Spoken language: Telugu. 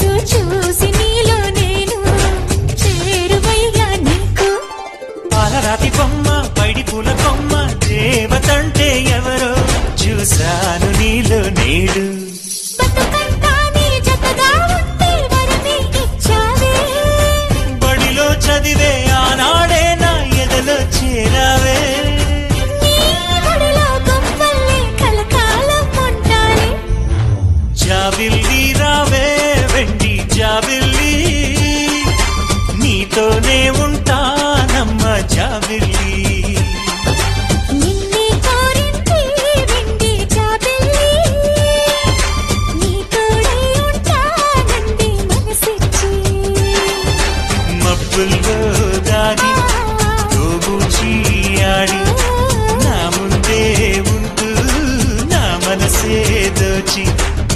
మనసు చూసి నీలో నేను చేరువయ్యా నీకు. పాలరాతి బొమ్మ పైడి పూల కొమ్మ దేవతంటే ఎవరో చూశాను నీలో నేడు. బతుకంతా నీ జతగా ఉంటే వరమే ఇచ్చావే. బడిలో చదివే ఆనాడే నా ఎదలో చేరావే. నీ ఒడిలో గొప్పల్లే కలకాలం ఉంటానే. జాబిల్లి